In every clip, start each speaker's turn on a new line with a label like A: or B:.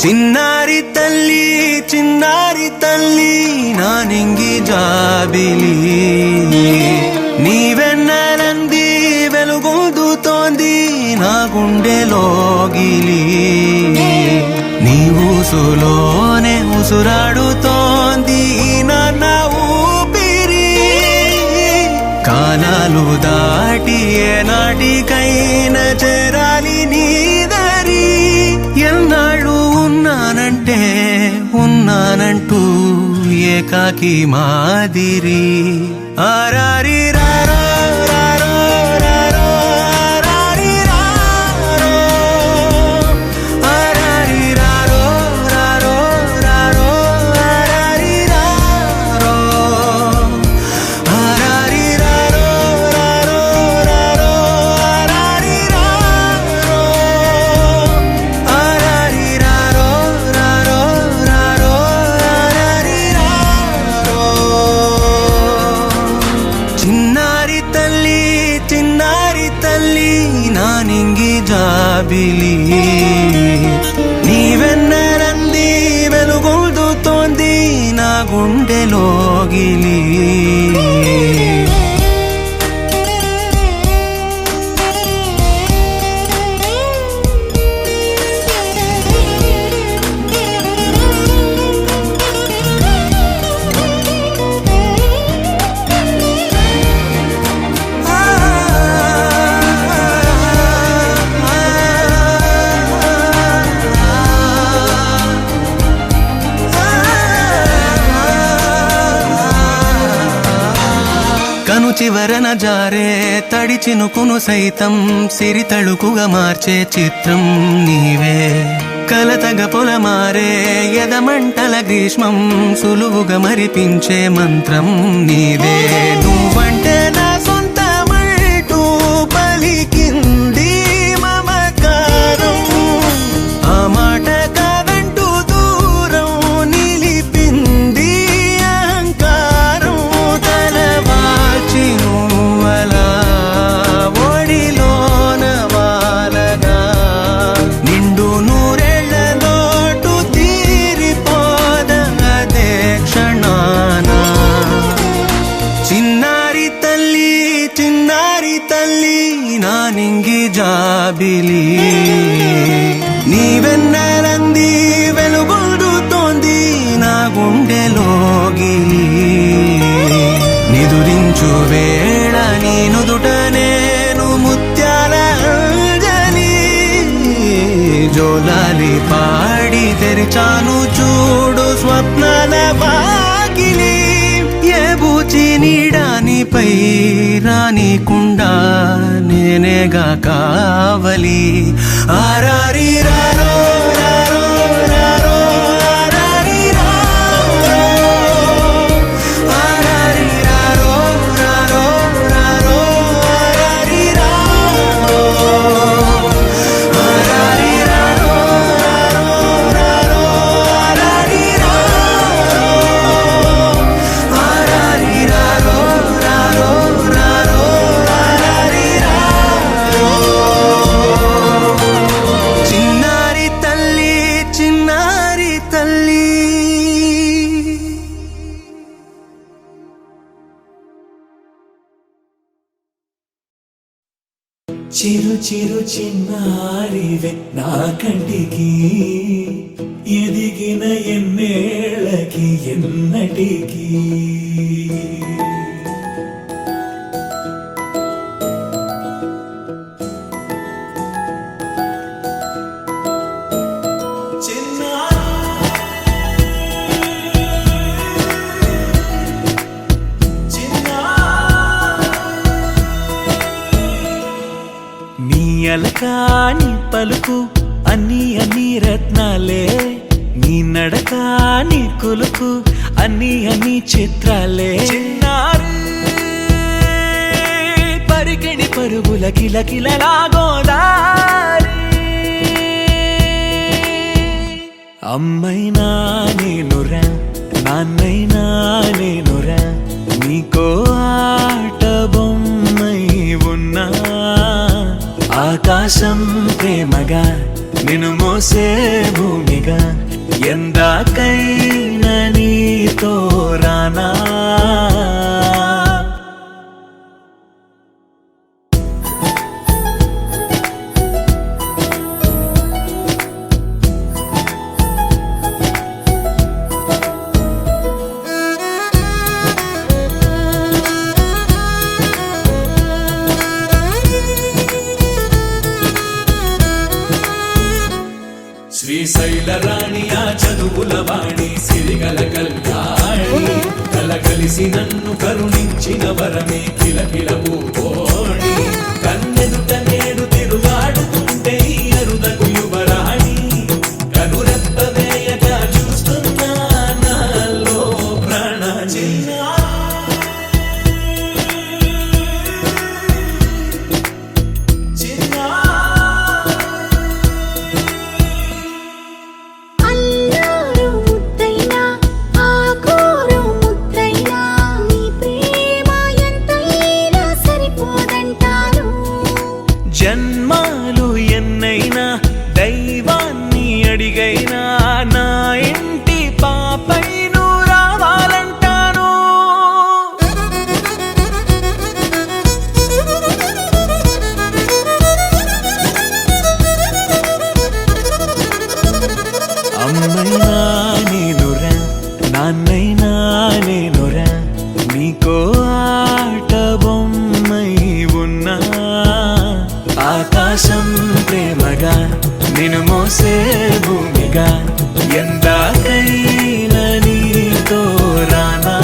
A: చిన్నారి తల్లి నానింగి జాబిలి నీవెన్నెలంది వెలుగొందుతోంది నా గుండెలోగిలి నీ ఊసులోనే ఉసురాడుతోంది నాన్న ఊపిరి కాలాలు దాటి ఏనాటికైనా చేరాలి నీ దరి ఎన్నాళ్ళు ఉన్నానంటూ ఏకాకి మాదిరి ఆరారి రారో రారో రారో ఆరారి రారో ఆరారి రారో రారో రారో ఆరారి రారో ఆరారి రారో రారో రారో ఆరారి రారో ఆరారి రారో రారో రారో ఆరారి రారో చిన్నారి తల్లి నానింగి జాబిలి నీవెన్నెలంది వెలుగొందుతోంది నా గుండెలోగిలి కను చివరన జారే తడి చినుకును సైతం సిరి తళుకుగా మార్చే చిత్రం నీవే కలతగ పొలమారే ఎదమంటల గ్రీష్మం సులువుగా మరిపించే మంత్రం నీదే నువ్వంటే నా సొంతమంటూ పలికింది మమకారం ఆ మాట కాదంటూ దూరం నిలిపింది అహంకారం తలవాల్చి నువ్వలా ఒడిలోన వాలగా నిండు నూరేళ్ల లోటు తీరిపోదదే క్షణాన చిన్నారి తల్లి నానింగి జాబిలి నీవెన్నెలంది వెలుగొందుతోంది నా గుండెలోగిలి నిదురించు వేళ నీ నుదుట నేను ముత్యాల అంజలి జోలాలి పాడి తెరిచాను చూడు స్వప్నాల వాకిలి ఏ బూచి నీడానిపై రానికుండా నేనేగా కావలి ఆరారి రారో రారో రారో ఆరారి రారో ఆరారి రారో రారో రారో ఆరారి రారో ఆరారి రారో రారో ఆరారి రారో ఆరారి రారో రారో రారో ఆరారి రారో చిన్నారి తల్లి
B: చిరు చిరు చిన్నారివే నా కంటికి ఎదిగిన ఎన్నేళ్ళకి ఎన్నటికి
A: నీ అలకాని పలుకు అన్ని రత్నాలే నీ నడకాని కులుకు అన్ని చిత్రాలే చిన్నారి పరికిణి పరుగుల కిలకిలలాగోదారి అమ్మైనా నేనురా నాన్నైనా నేనురా నీకో ఆట బొమ్మై ఉన్నా ఆకాశం ప్రేమగా నిన్ను మోసే భూమిగా ఎందాకైనా నీతో రానా.
B: శ్రీశైల రాణియా చదువుల వాణి సిరిగల కల్యాణి కలగలిసి నన్ను కరుణించిన వరమే కిలకిల పూకోణి కన్నెదుట నేడు తిరుగాడుతుంటే ఈ అరుదకు యువరాణి కనురెప్ప వేయక చూస్తున్నా నాలో ప్రాణ చిన్నా.
C: అల్లారు ముద్దైనా ఆకోరు ముద్దైనా నీ ప్రేమ ఎంతైనా సరిపోదంటారు.
A: జన్మాలు ఎన్నైనా దైవాన్ని అడిగైనా నా ఇంటి పాపై నువ్వు రావాలంటాను. అమ్మైనా నేనురా నాన్నైనా నేనురా నీకో ఆట బొమ్మై ఉన్నా. ఆకాశం ప్రేమగా నిన్ను మోసే భూమిగా ఎందాకైనా నీతో రానా.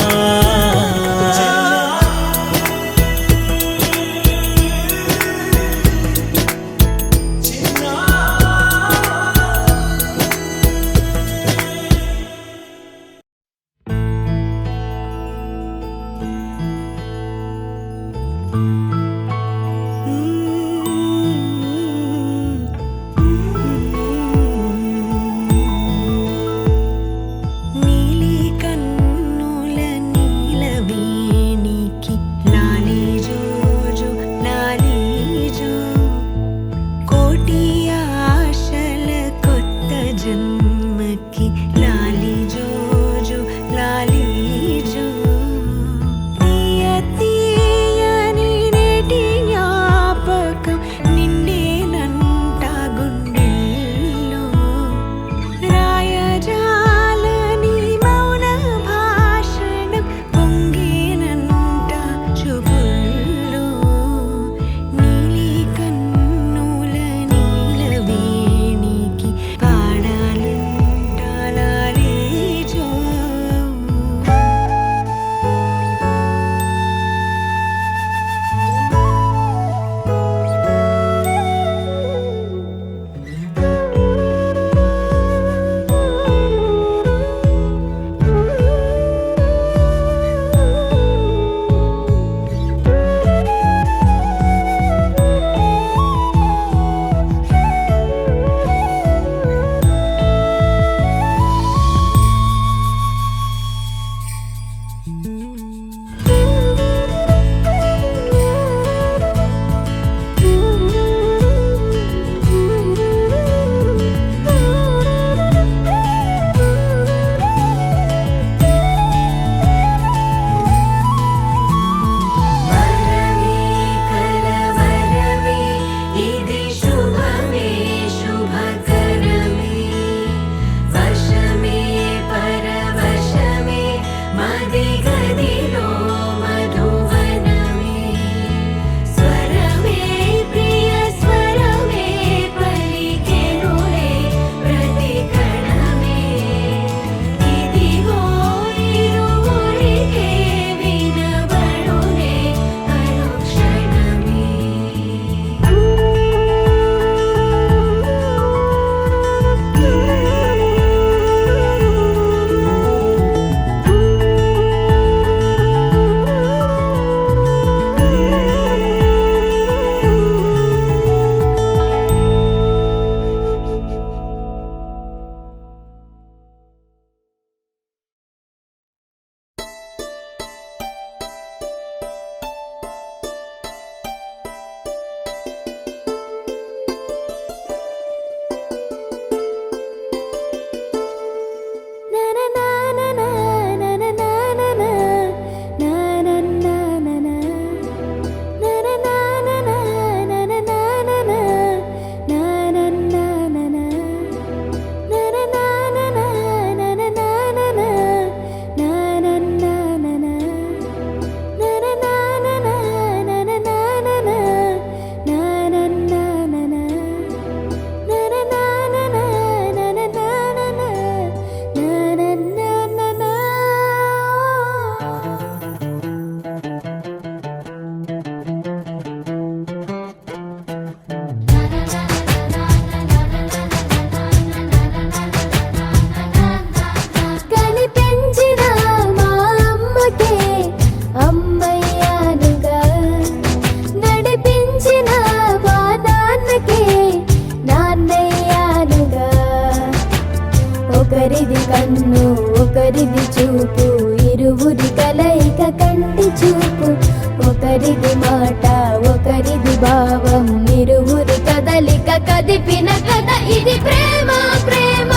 C: ఇది ప్రేమ ప్రేమ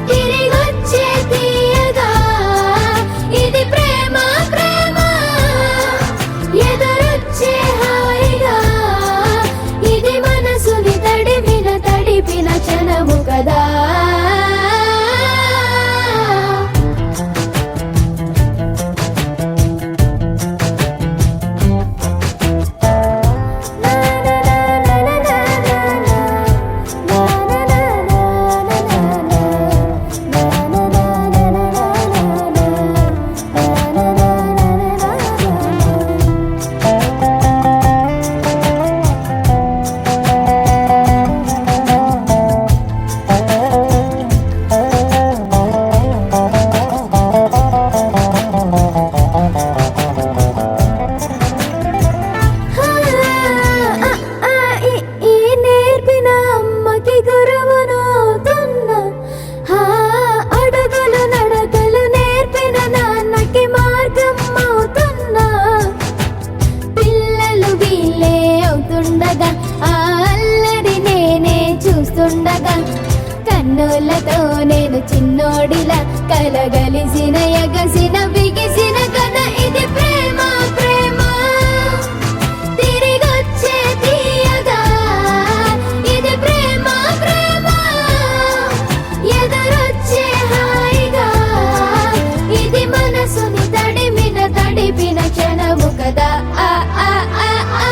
C: తిరిగొచ్చే తీయగా ఇది ప్రేమ ప్రేమ ఎదురొచ్చే హాయిగా ఇది మనసుని తడిపిన క్షణము కదా కన్నులతో నేను చిన్నోడిలా కలగలిసిన ఎగసిన బిగిసిన కథ ఇది ప్రేమ ప్రేమ తిరిగొచ్చే తీయగా ఇది ప్రేమ ప్రేమ ఎదురొచ్చే హాయిగా ఇది మనసుని తడిపిన క్షణము కదా ఆ ఆ ఆ ఆ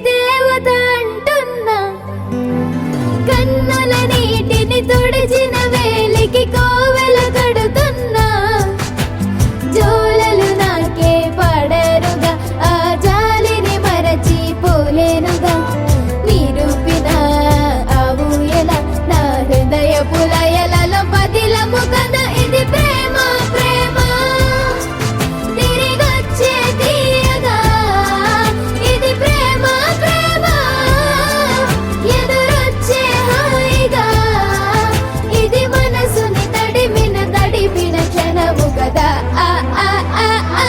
C: దేవత అంటున్నా కన్నుల నీటిని తుడిచిన వేలికి కోవెల కడుతున్నా జోలలు నాకే పడరుగా ఆ జాలిని మరచి పోలేనుగా నిరూపిన ఆ ఊయల నా హృదయ పులయలలో పదిలము కదా ఇది ప్రేమ ప్రేమ తిరిగొచ్చే తీయగా ఇది ప్రేమ ప్రేమ ఎదురొచ్చే హాయిగా ఇది మనసుని తడిపిన క్షణము కదా ఆ ఆ ఆ ఆ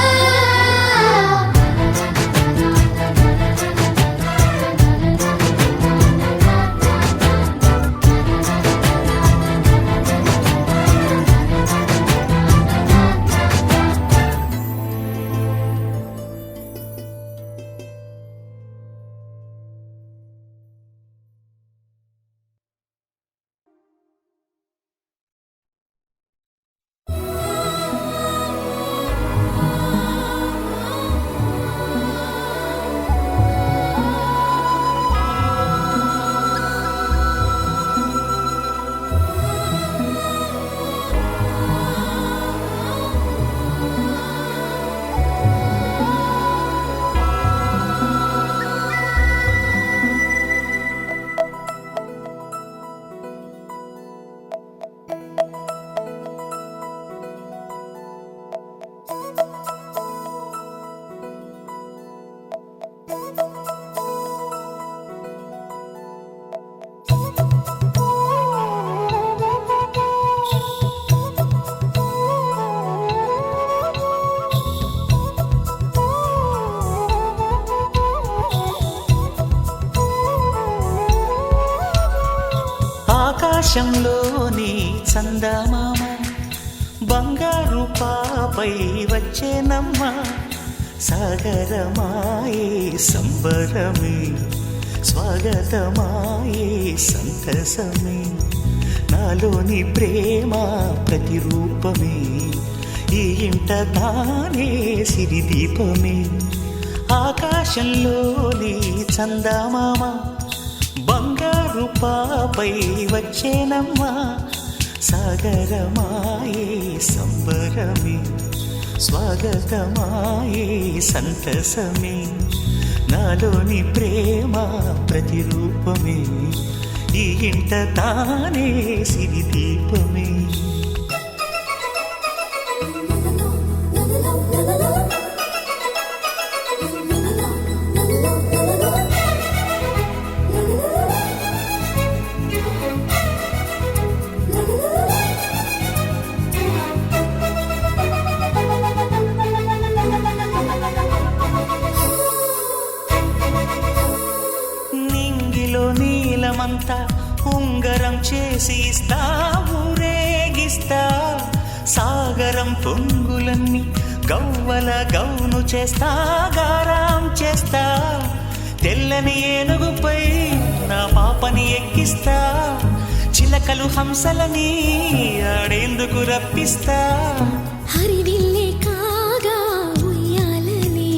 A: ఆకాశంలోని చందమామ బంగారు పాపై వచ్చేనమ్మ సాగరమాయే సంబరమే స్వాగతమాయే సంతసమే నాలోని ప్రేమ ప్రతిరూపమే ఈ ఇంట తానే సిరిదీపమే ఆకాశంలోని చందమామ బంగారు పాపై వచ్చేనమ్మా సాగరమాయే సంబరమే స్వాగతమాయే సంతసమే నాలోని ప్రేమ ప్రతిరూపమే ఈ ఇంట తానే సిరిదీపమే చేసి ఇస్తా ఊరేగిస్తా సాగరం పొంగులన్నీ గవ్వల గౌను చేస్తా గారాం చేస్తా తెల్లని ఏనుగుపై నా పాపని ఎక్కిస్తా చిలకలు హంసలని ఆడేందుకు రప్పిస్తా
C: హరివిల్లే కాగా ఉయ్యాలలే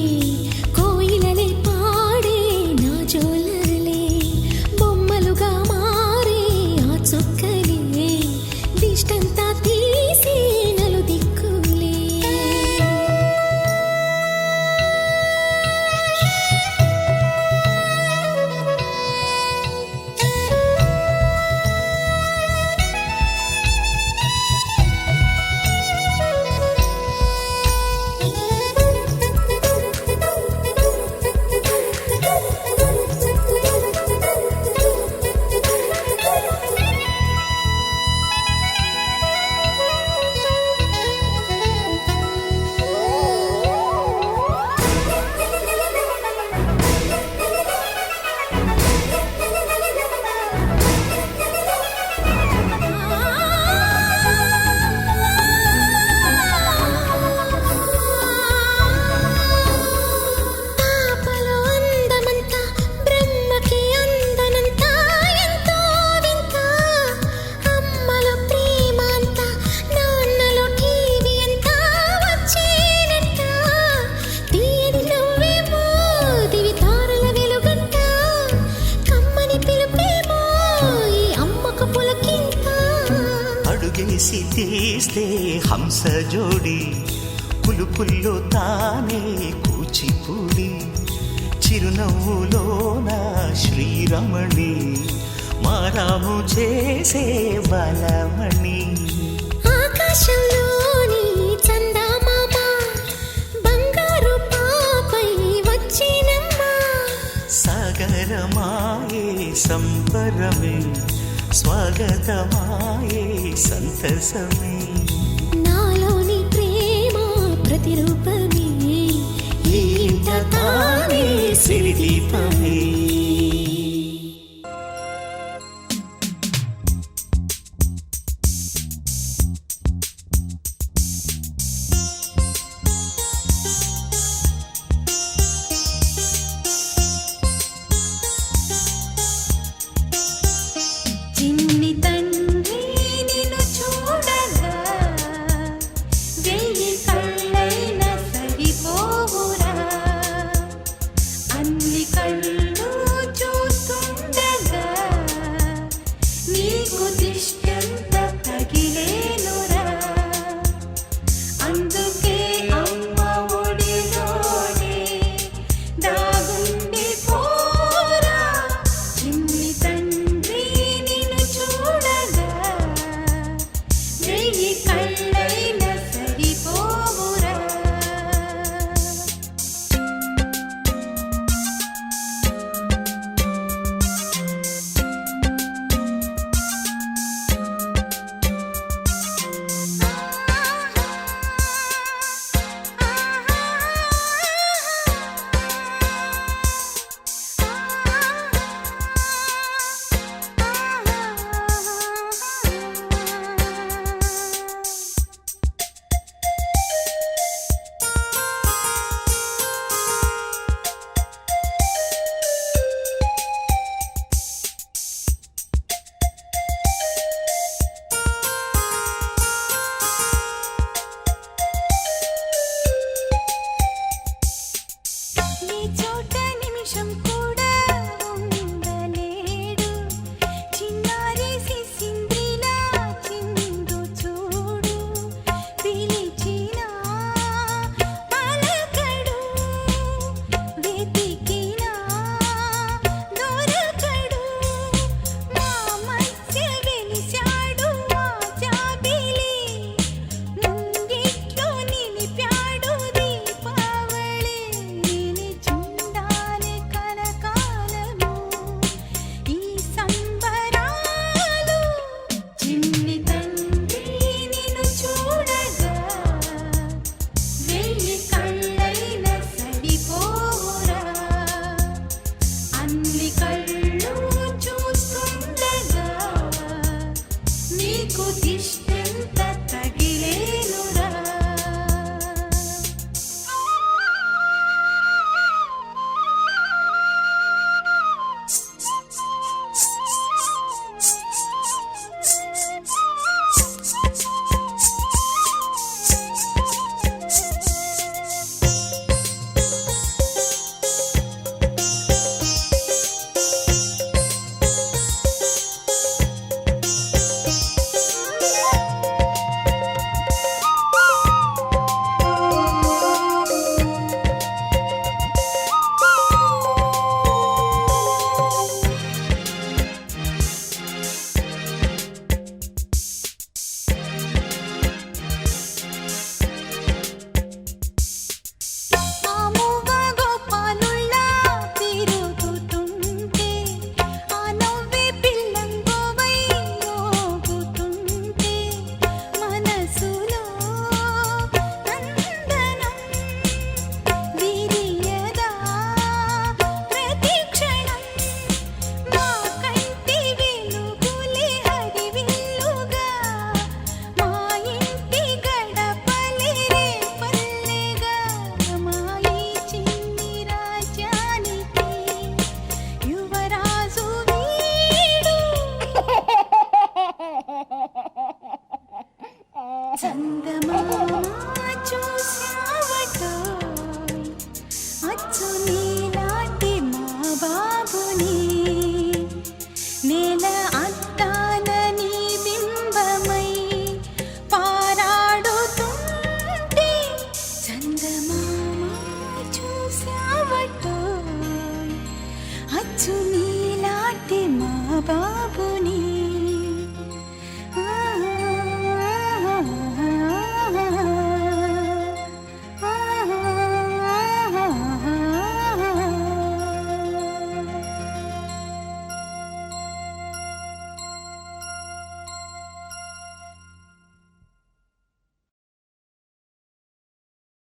C: కోయిలలే పాడే నా జోలలే బొమ్మలుగా మారే ఆ చుక్కలే దిష్టంతా తీసి నలు దిక్కులే పాపలో అందమంతా బ్రహ్మకి అందనంతా ఎంతో వింత అమ్మలో ప్రేమ అంతా నాన్నలో టీవీ అంతా వచ్చేనంట తీయని నువ్వేమో దివి తారల వెలుగంట కమ్మని పిలుపేమో ఈ అమ్మకు పులకింత
A: అడుగేసి తీస్తే హంస జోడి పులుపుల్లో తానే కూచిపూడి చిరునవ్వులోన శ్రీరమణి మారాము చేసే బలమణి
C: ఆకాశంలోని చందమామ బంగారు పాపై వచ్చినమ్మా
A: సాగరమాయే సంబరమే స్వాగతమాయే సంతసమే
C: నాలోని ప్రేమ ప్రతిరూపమే
A: ఈ ఇంట తానే సిరిదీపమే
C: చిన్ని తండ్రి నిన్ను చూడగా వెయ్యి కళ్ళైన సరిపోవురా అన్ని కళ్ళు చందమామ చూశావటోయ్ అచ్చు నీలాంటి మా బాబుని నేల అద్దాన నీ బింబమై పారాడుతుంటే చందమామ చూశావటోయ్ అచ్చు నీలాంటి మా బాబుని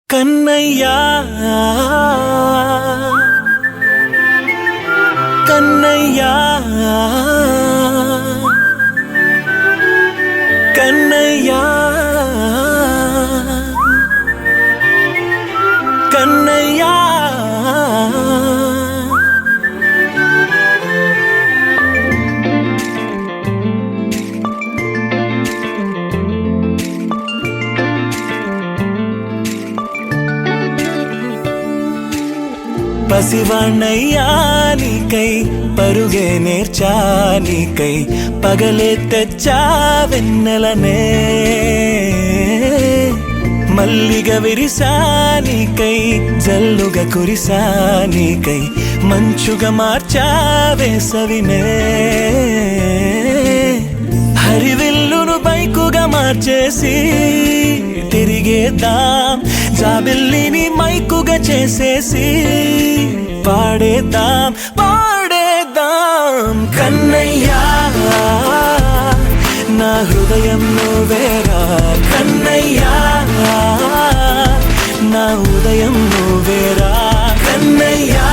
A: కన్నయ్యా కన్నయ్యా కన్నయ్యా కన్నయ్యా పసివాణ్ణయ్యా నీకై పరుగే నేర్చా నీకై పగలే తెచ్చా వెన్నెలనే మల్లిగ విరిసా నీకై జల్లుగా కురిసా నీకై మంచుగా మార్చా వేసవినే హరివిల్లును బైకుగా మార్చేసి తిరిగేద్దాం జాబిల్లిని మైకుగా చేసేసి పాడేద్దాం పాడేద్దాం కన్నయ్యా నా హృదయం నువ్వేరా కన్నయ్యా నా ఉదయం నువ్వేరా కన్నయ్యా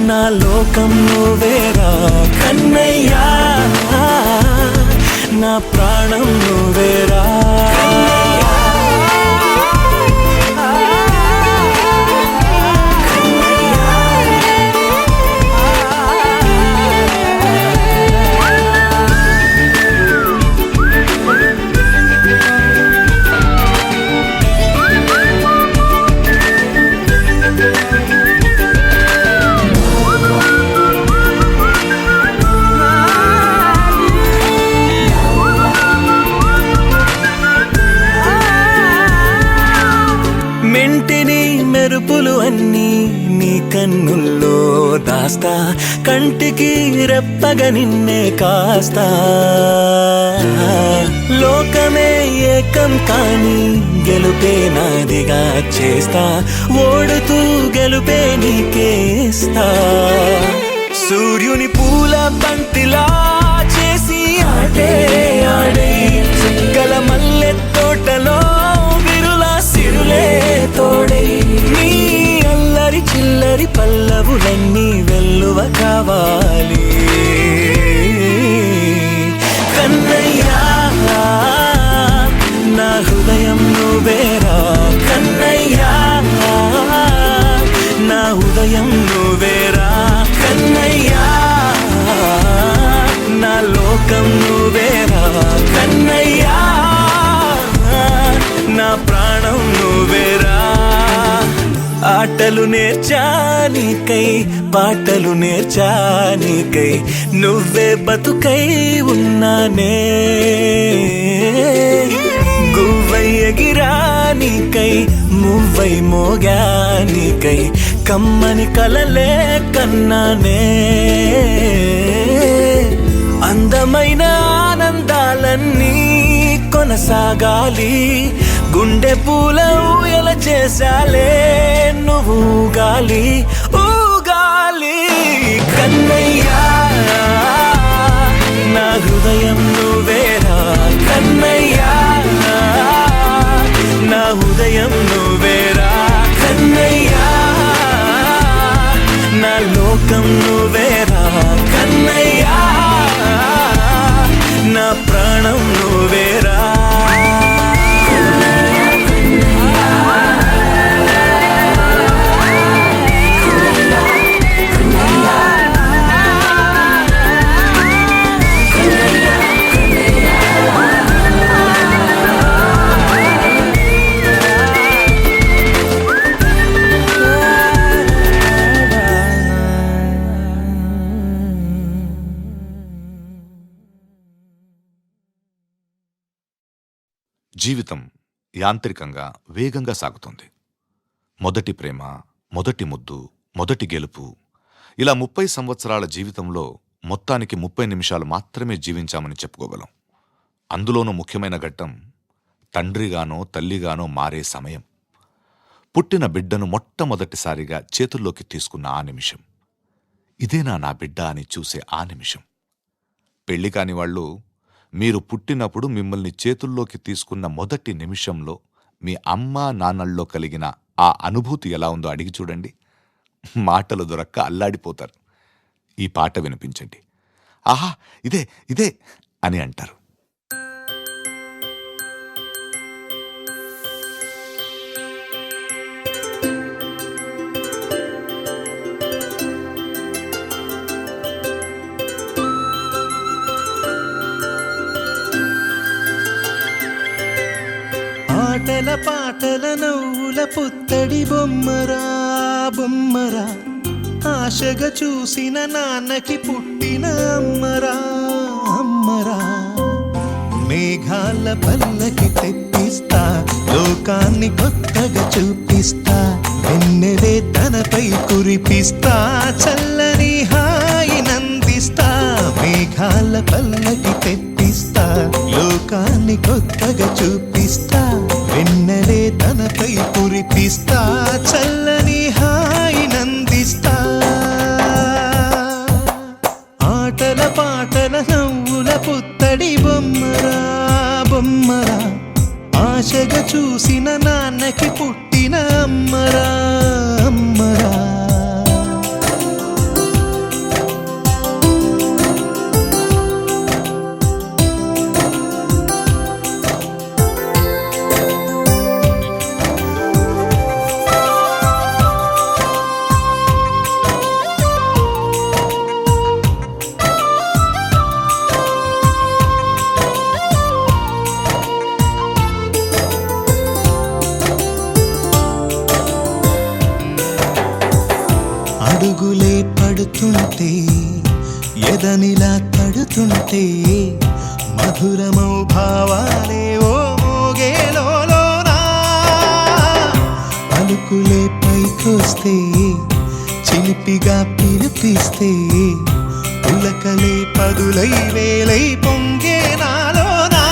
A: నా లోకం నువ్వేరా కన్నయ్యా నా ప్రాణం నువ్వేరా మెంటిని మెరుపులు అన్నీ నీ కన్నుల్లో దాస్తా కంటికి రెప్పగా నిన్నే కాస్తా లోకమే ఏకం కాని గెలుపే నాదిగా చేస్తా ఓడుతూ గెలుపే నీకేస్తా సూర్యుని పూల బంతిలా చేసి ఆడే ఆడే చుక్కల మల్లె తోటలో సిరులే తోడై నీ అల్లరి చిల్లరి పల్లవులన్నీ వెల్లువ కావాలి కన్నయ్యా నా హృదయం నువ్వేరా కన్నయ్యా నా ఉదయం నువ్వేరా కన్నయ్యా నా లోకం నువ్వేరా కన్నయ్యా నా ప్రాణం నువ్వేరా ఆటలు నేర్చా నీకై పాటలు నేర్చా నీకై నువ్వే బతుకై ఉన్నానే గువ్వై ఎగిరా నీకై మువ్వై మోగా నీకై కమ్మని కలలే కన్నానే అందమైన ఆనందాలన్నీ కొనసాగాలి గుండె పూల ఊయల చేసాలే నువ్వు ఊగాలి ఊగాలి కన్నయ్యా నా హృదయం నువ్వేరా కన్నయ్యా నా ఉదయం నువ్వేరా కన్నయ్యా నా లోకం నువ్వేరా కన్నయ్యా నా ప్రాణం నువ్వేరా కన్నయ్యా
D: జీవితం యాంత్రికంగా వేగంగా సాగుతుంది. మొదటి ప్రేమ, మొదటి ముద్దు, మొదటి గెలుపు, ఇలా 30 సంవత్సరాల జీవితంలో మొత్తానికి 30 నిమిషాలు మాత్రమే జీవించామని చెప్పుకోగలం. అందులోనూ ముఖ్యమైన ఘట్టం తండ్రిగానో తల్లిగానో మారే సమయం. పుట్టిన బిడ్డను మొట్టమొదటిసారిగా చేతుల్లోకి తీసుకున్న ఆ నిమిషం. ఇదేనా నా బిడ్డ అని చూసే ఆ నిమిషం. పెళ్లి కాని వాళ్ళు మీరు పుట్టినప్పుడు మిమ్మల్ని చేతుల్లోకి తీసుకున్న మొదటి నిమిషంలో మీ అమ్మా నాన్నల్లో కలిగిన ఆ అనుభూతి ఎలా ఉందో అడిగి చూడండి. మాటలు దొరక్క అల్లాడిపోతారు. ఈ పాట వినిపించండి. ఆహా, ఇదే ఇదే అని అంటారు.
A: ఆటల పాటల నవ్వుల పుత్తడి బొమ్మరా బొమ్మరా, ఆశగా చూసిన నాన్నకి పుట్టిన అమ్మరా అమ్మరా. మేఘాల పల్లకి తెప్పిస్తా, లోకాన్ని కొత్తగా చూపిస్తా, వెన్నెలే తనపై కురిపిస్తా, చల్లని హాయి నందిస్తా. మేఘాల పల్లకి తెప్పిస్తా, లోకాన్ని కొత్తగా చూపిస్తా, వెన్నెలే తనపై కురిపిస్తా, చల్లని హాయి నందిస్తా. ఆటల పాటల నవ్వుల పుత్తడి బొమ్మరా బొమ్మరా, ఆశగా చూసిన నాన్నకి పుట్టిన అమ్మరా అమ్మరా. అడుగులే పడుతుంటే, ఎదనిలా తడుతుంటే, మధురమౌ భావాలే ఓ మోగేలోనా. పలుకులే పైకొస్తే, చిలిపిగా పిలిపిస్తే, పులకలే పదులై వేలై పొంగే నాలోనా.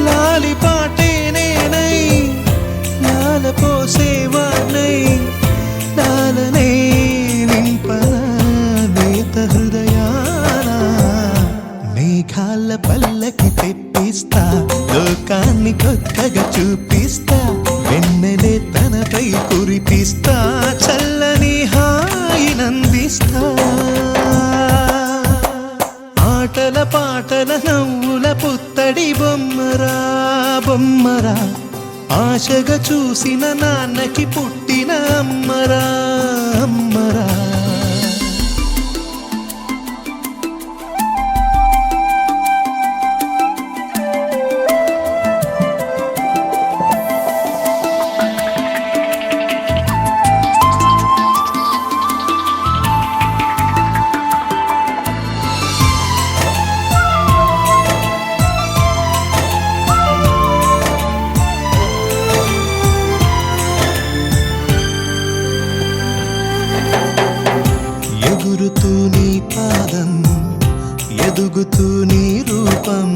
A: లాలి పాటే నేనై, లాల పోసేవాణ్ణై, లాలనే నింపన నేత హృదయాన. మేఘాల పల్లకి తెప్పిస్తా, లోకాన్ని కొత్తగా చూపిస్తా, వెన్నెలే తనపై కురిపిస్తా, చల్లని హాయి నందిస్తా. ఆటల పాటల నవ్వుల పుత్తడి బొమ్మరా బొమ్మరా, ఆశగా చూసిన నాన్నకి పుట్టిన అమ్మరా అమ్మరా. ఎగురుతూ నీ పాదం, ఎదుగుతూ నీ రూపం,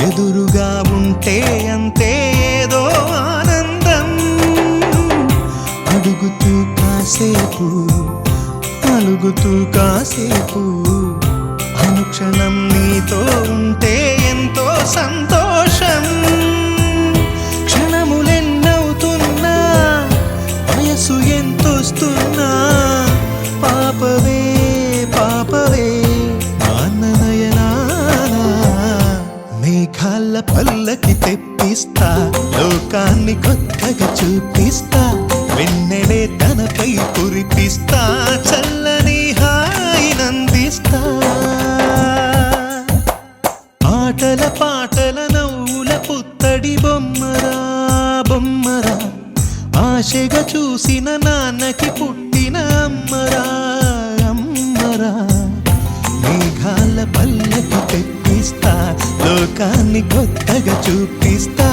A: ఎదురుగా ఉంటే అంతే ఏదో ఆనందం. అడుగుతూ కాసేపు, అలుగుతూ కాసేపు, అనుక్షణం నీతో ఉంటే ఎంతో సంతోషం. క్షణములెన్నవుతున్నా, వయసు ఎంతొస్తున్నా, పాపవే పాపవే నాన్ననయనానా. మేఘాల పల్లకి తెప్పిస్తా, లోకాన్ని కొత్తగా చూపిస్తా, వెన్నెలే తనపై కురిపిస్తా, చల్లని హాయి నందిస్తా. ఆటల పాటల నవ్వుల పుత్తడి బొమ్మరా బొమ్మరా, ఆశగా చూసిన నాన్నకి పుట్టిన అమ్మరా అమ్మరా. మేఘాల పల్లకి తెప్పిస్తా, లోకాన్ని కొత్త మెల్లగా చూపిస్తా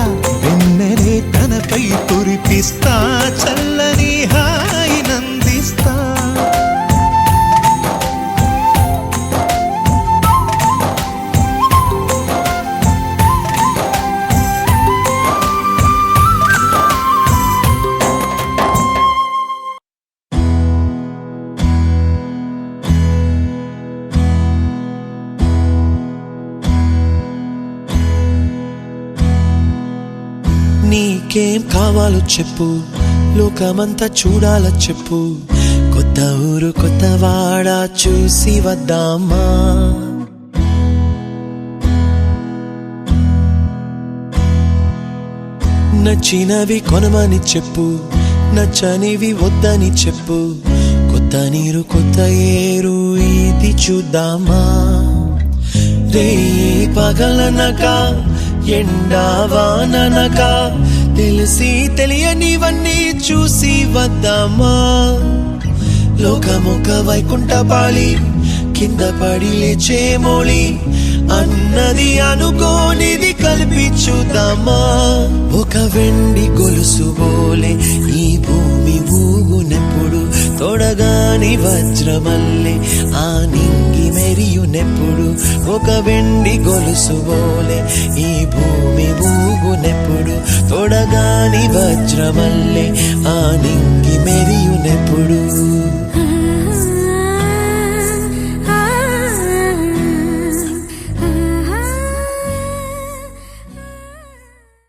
A: వెన్నెలే తనపై కురిపిస్తా చల్లని హాయి నందిస్తా
E: నీకేం కావాలో చెప్పు, లోకమంతా చూడాల చెప్పు, కొత్త ఊరు కొత్త వాడ చూసి వద్దామా. నచ్చినవి కొనమని చెప్పు, నచ్చనివి వద్దని చెప్పు, కొత్త నీరు కొత్త ఏరు ఇది చూద్దామా. రే పగలనక ఎండావాననక తెలిసి తెలియనివన్నీ చూసి వద్దామా. లోకమొక వైకుంఠపాళి కింద పడి లేచే మోళి అన్నది అనుకోనిది కలిపి చూద్దామా. ఒక వెండి గొలుసు బోలే ఈ భూమి ఊగునెప్పుడు, తొడగాని వజ్రమల్లే ఆ నింగి మెరియునెప్పుడు. ఒక వెండి గొలుసు బోలే ఈ భూమి ఊగునెప్పుడు, తొడగాని వజ్రమల్లే ఆ నింగి మెరియునెప్పుడు.